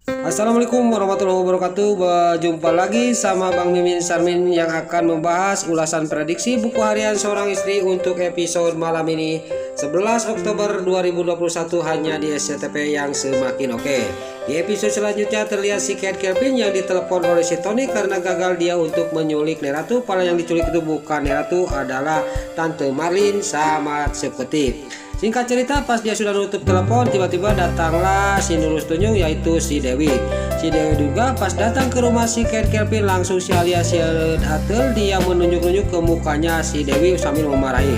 Assalamualaikum warahmatullahi wabarakatuh. Berjumpa lagi sama Bang Mimin Sarmin yang akan membahas ulasan prediksi buku harian seorang istri untuk episode malam ini 11 Oktober 2021 hanya di SCTP yang semakin oke. Di episode selanjutnya terlihat si Cat Kelvin yang ditelepon oleh si Tony karena gagal dia untuk menyulik Neratu. Padahal yang diculik itu bukan Neratu, adalah Tante Marlin sama Sepetik. Singkat cerita, pas dia sudah nutup telepon, tiba-tiba datanglah si Nurul Tunjung, yaitu si Dewi. Si Dewi juga pas datang ke rumah si Cat Kelvin, langsung si alias si Atel dia menunjuk-nunjuk ke mukanya si Dewi sambil memarahi.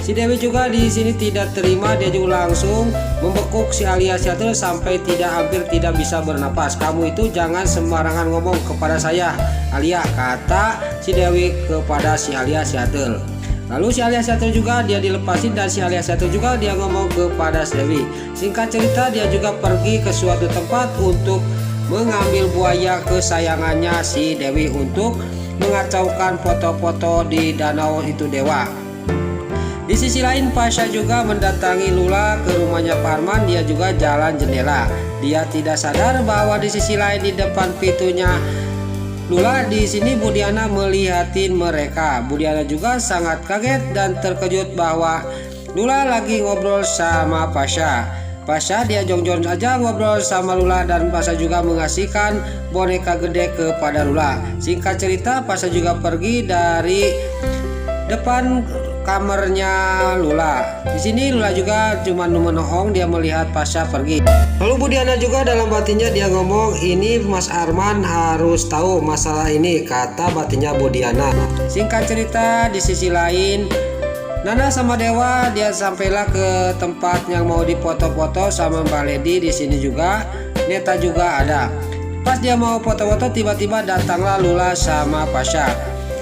Si Dewi juga di sini tidak terima, dia juga langsung membekuk si alias si Atel sampai hampir tidak bisa bernapas. Kamu itu jangan sembarangan ngomong kepada saya, Alia, kata si Dewi kepada si alias si Atel. Lalu si alias Atel juga dia dilepasin dan si alias Atel juga dia ngomong kepada si Dewi. Singkat cerita, dia juga pergi ke suatu tempat untuk mengambil buaya kesayangannya si Dewi untuk mengacaukan foto-foto di danau itu dewa. Di sisi lain, Pasha juga mendatangi Lula ke rumahnya Pak Arman. Dia juga jalan jendela. Dia tidak sadar bahwa di sisi lain di depan pintunya Lula di sini Budiana melihatin mereka. Budiana juga sangat kaget dan terkejut bahwa Lula lagi ngobrol sama Pasha. Pasha dia jong-jong aja ngobrol sama Lula dan Pasha juga mengasihkan boneka gede kepada Lula. Singkat cerita, Pasha juga pergi dari depan kamarnya Lula. Di sini Lula juga cuma menohong, dia melihat Pasha pergi. Lalu Budiana juga dalam batinnya dia ngomong, ini Mas Arman harus tahu masalah ini, kata batinnya Budiana. Singkat cerita, di sisi lain Nana sama Dewa dia sampailah ke tempat yang mau dipoto-foto sama Mbak Lady. Di sini juga Neta juga ada. Pas dia mau foto-foto, tiba-tiba datanglah Lula sama Pasha.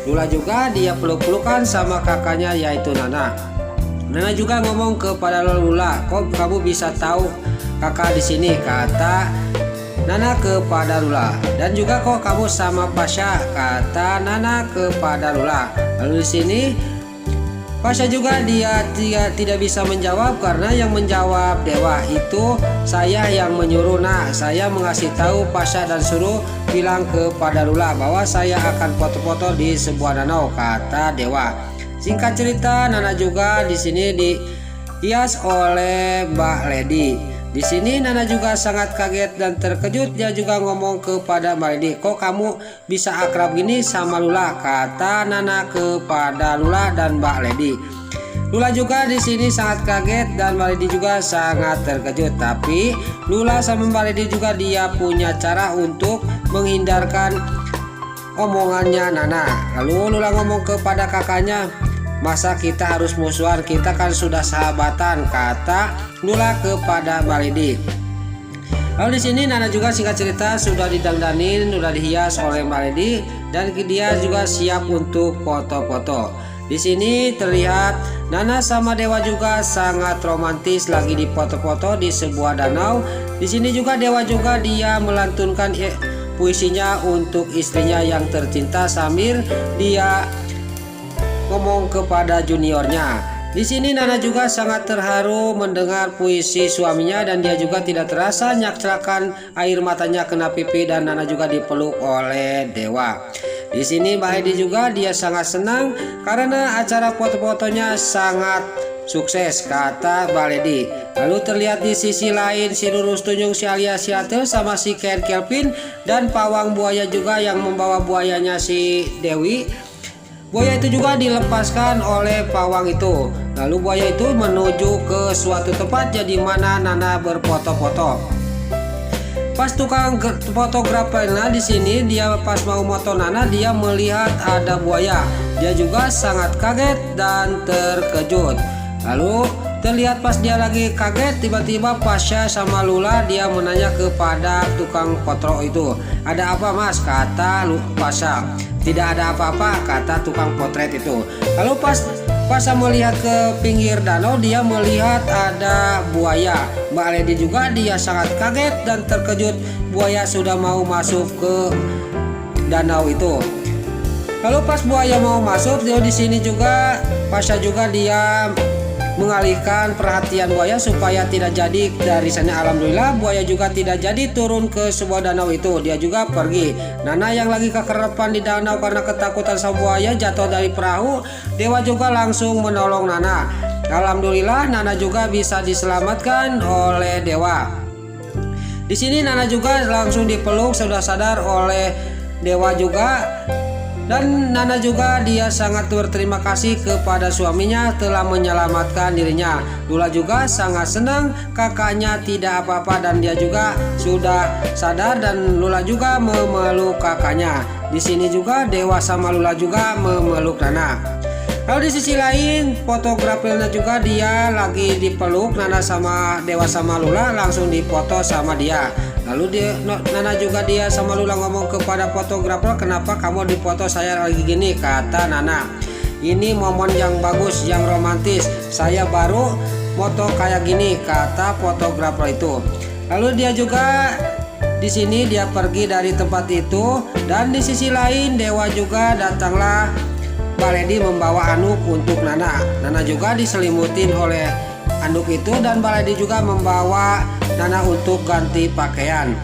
Lula juga dia peluk-pelukan sama kakaknya yaitu Nana. Nana juga ngomong kepada Lula, kok kamu bisa tahu kakak di sini, kata Nana kepada Lula. Dan juga kok kamu sama Pasha, kata Nana kepada Lula. Lalu di sini Pasha juga dia tidak bisa menjawab karena yang menjawab Dewa itu saya yang menyuruh. Nah, saya mengasih tahu Pasha dan suruh bilang kepada Lula bahwa saya akan foto-foto di sebuah danau, kata Dewa. Singkat cerita, Nana juga di sini dihias oleh Mbak Lady. Di sini Nana juga sangat kaget dan terkejut. Dia juga ngomong kepada Mbak Lady, kok kamu bisa akrab gini sama Lula, kata Nana kepada Lula dan Mbak Lady. Lula juga di sini sangat kaget dan Mbak Lady juga sangat terkejut. Tapi Lula sama Mbak Lady juga dia punya cara untuk menghindarkan omongannya Nana. Lalu Lula ngomong kepada kakaknya, masa kita harus musuhan, kita kan sudah sahabatan, kata Lula kepada Mbak Lady. Lalu di sini Nana juga singkat cerita sudah didandanin, sudah dihias oleh Mbak Lady dan dia juga siap untuk foto-foto. Di sini terlihat Nana sama Dewa juga sangat romantis lagi di foto-foto di sebuah danau. Di sini juga Dewa juga dia melantunkan puisinya untuk istrinya yang tercinta sambil dia ngomong kepada juniornya. Di sini Nana juga sangat terharu mendengar puisi suaminya dan dia juga tidak terasa nyakcelakan air matanya kena pipi dan Nana juga dipeluk oleh Dewa. Di sini Mbak Lady juga dia sangat senang karena acara foto-fotonya sangat sukses, kata Mbak Lady. Lalu terlihat di sisi lain si Nurul Tunjung, si alias si Atel sama si Cat Kelvin dan pawang buaya juga yang membawa buayanya si Dewi. Buaya itu juga dilepaskan oleh pawang itu. Lalu buaya itu menuju ke suatu tempat di mana Nana berfoto-foto. Pas tukang fotografer di sini dia pas mau moto Nana, dia melihat ada buaya. Dia juga sangat kaget dan terkejut. Lalu terlihat pas dia lagi kaget, tiba-tiba Pasha sama Lula dia menanya kepada tukang foto itu, ada apa mas, kata Pasha. Tidak ada apa-apa, kata tukang potret itu. Lalu Pasha melihat ke pinggir danau, dia melihat ada buaya. Mbak Lady juga dia sangat kaget dan terkejut, buaya sudah mau masuk ke danau itu. Lalu pas buaya mau masuk, dia di sini juga Pasha juga dia mengalihkan perhatian buaya supaya tidak jadi dari sana. Alhamdulillah buaya juga tidak jadi turun ke sebuah danau itu, dia juga pergi. Nana yang lagi kekerapan di danau karena ketakutan sama buaya jatuh dari perahu, Dewa juga langsung menolong Nana. Alhamdulillah Nana juga bisa diselamatkan oleh Dewa. Di sini Nana juga langsung dipeluk, sudah sadar oleh Dewa juga. Dan Nana juga dia sangat berterima kasih kepada suaminya telah menyelamatkan dirinya. Lula juga sangat senang kakaknya tidak apa-apa dan dia juga sudah sadar, dan Lula juga memeluk kakaknya. Di sini juga Dewa sama Lula juga memeluk Nana. Lalu di sisi lain fotografernya juga dia lagi dipeluk Nana sama Dewa sama Lula, langsung dipoto sama dia. Lalu Nana juga dia sama Lula ngomong kepada fotografer, kenapa kamu dipoto saya lagi gini, kata Nana. Ini momen yang bagus, yang romantis, saya baru foto kayak gini, kata fotografer itu. Lalu dia juga di sini dia pergi dari tempat itu, dan di sisi lain Dewa juga datanglah Baledi membawa anduk untuk Nana. Nana juga diselimutin oleh anduk itu, dan Baledi juga membawa Nana untuk ganti pakaian.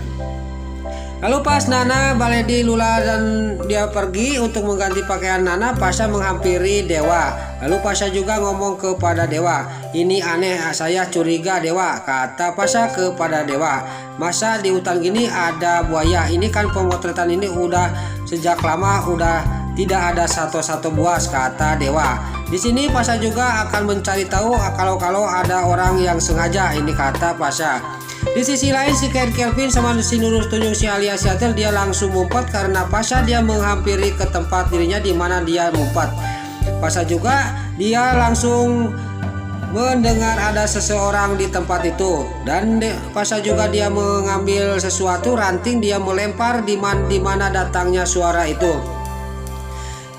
Lalu pas Nana, Baledi, Lula dan dia pergi untuk mengganti pakaian Nana, Pasha menghampiri Dewa. Lalu Pasha juga ngomong kepada Dewa, ini aneh, saya curiga Dewa, kata Pasha kepada Dewa. Masa di hutan gini ada buaya? Ini kan pemotretan ini udah sejak lama udah tidak ada satu-satu buas, kata Dewa. Di sini Pasha juga akan mencari tahu kalau ada orang yang sengaja, ini kata Pasha. Di sisi lain si Kelvin sama si Nurul Tunjung si alias Yatel dia langsung mumpat karena Pasha dia menghampiri ke tempat dirinya di mana dia mumpat. Pasha juga dia langsung mendengar ada seseorang di tempat itu, dan Pasha juga dia mengambil sesuatu ranting, dia melempar di mana datangnya suara itu.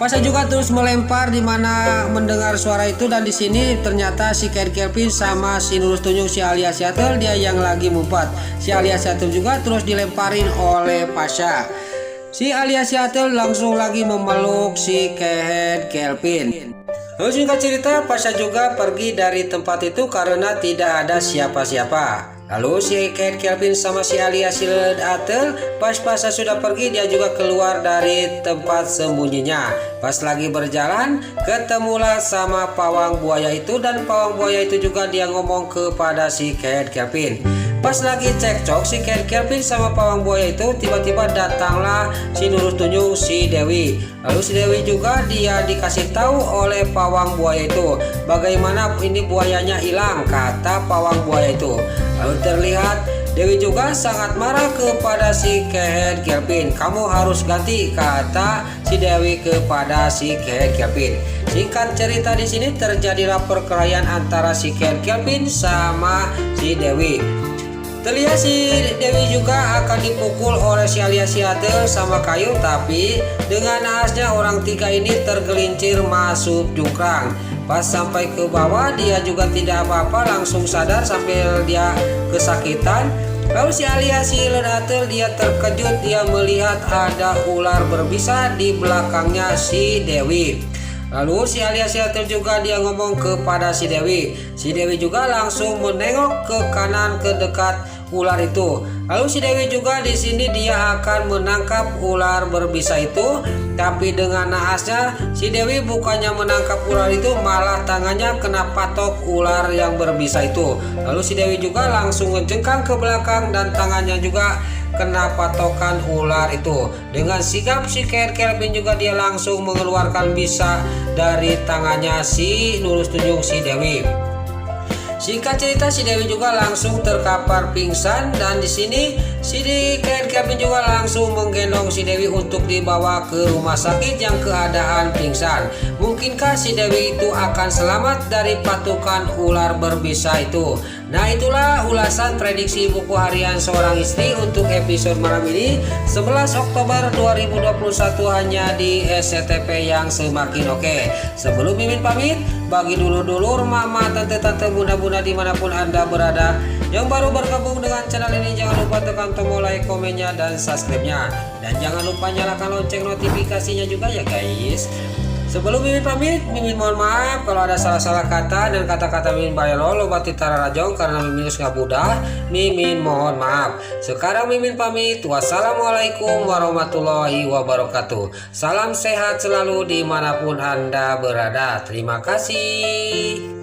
Pasha juga terus melempar di mana mendengar suara itu, dan di sini ternyata si Kelvin sama si Nurul Tunjung si alias Yatel dia yang lagi mumpat. Si alias Yatel juga terus dilemparin oleh Pasha. Si alias Yatel langsung lagi memeluk si Kelvin. Lalu singkat cerita Pasha juga pergi dari tempat itu karena tidak ada siapa-siapa. Lalu si Kelvin sama si alias Yatel pas Pasha sudah pergi dia juga keluar dari tempat sembunyinya. Pas lagi berjalan ketemulah sama pawang buaya itu, dan pawang buaya itu juga dia ngomong kepada si Kelvin. Pas lagi cekcok si Kelvin sama pawang buaya itu, tiba-tiba datanglah si Nurul Tunjung si Dewi. Lalu si Dewi juga dia dikasih tahu oleh pawang buaya itu, bagaimana ini buayanya hilang, kata pawang buaya itu. Lalu terlihat Dewi juga sangat marah kepada si Kelvin. Kamu harus ganti, kata si Dewi kepada si Kelvin. Singkat cerita di sini terjadilah perkelahian antara si Kelvin sama si Dewi. Terlihat si Dewi juga akan dipukul oleh si alias Yatel sama kayu, tapi dengan naasnya orang tiga ini tergelincir masuk jungkrang. Pas sampai ke bawah dia juga tidak apa-apa, langsung sadar sambil dia kesakitan. Lalu si alias Yatel dia terkejut, dia melihat ada ular berbisa di belakangnya si Dewi. Lalu si alias Yatel juga dia ngomong kepada si Dewi. Si Dewi juga langsung menengok ke kanan ke dekat ular itu. Lalu si Dewi juga di sini dia akan menangkap ular berbisa itu, tapi dengan naasnya si Dewi bukannya menangkap ular itu, malah tangannya kena patok ular yang berbisa itu. Lalu si Dewi juga langsung mencengkang ke belakang dan tangannya juga kena patokan ular itu. Dengan sigap si Kelvin juga dia langsung mengeluarkan bisa dari tangannya si Nurul Tunjung si Dewi. Singkat cerita si Dewi juga langsung terkapar pingsan, dan di sini si Kelvin juga langsung menggendong si Dewi untuk dibawa ke rumah sakit yang keadaan pingsan. Mungkinkah si Dewi itu akan selamat dari patukan ular berbisa itu? Nah, itulah ulasan prediksi buku harian seorang istri untuk episode malam ini 11 Oktober 2021 hanya di SCTP yang semakin oke. Sebelum Mimin pamit, bagi dulur-dulur, mama, tante-tante, bunda-bunda dimanapun Anda berada yang baru bergabung dengan channel ini, jangan lupa tekan tombol like, komennya, dan subscribe-nya. Dan jangan lupa nyalakan lonceng notifikasinya juga ya guys. Sebelum Mimin pamit, Mimin mohon maaf kalau ada salah-salah kata dan kata-kata Mimin bayelo loba titara rajong karena Mimin geus ngabudah. Mimin mohon maaf. Sekarang Mimin pamit. Wassalamualaikum warahmatullahi wabarakatuh. Salam sehat selalu dimanapun Anda berada. Terima kasih.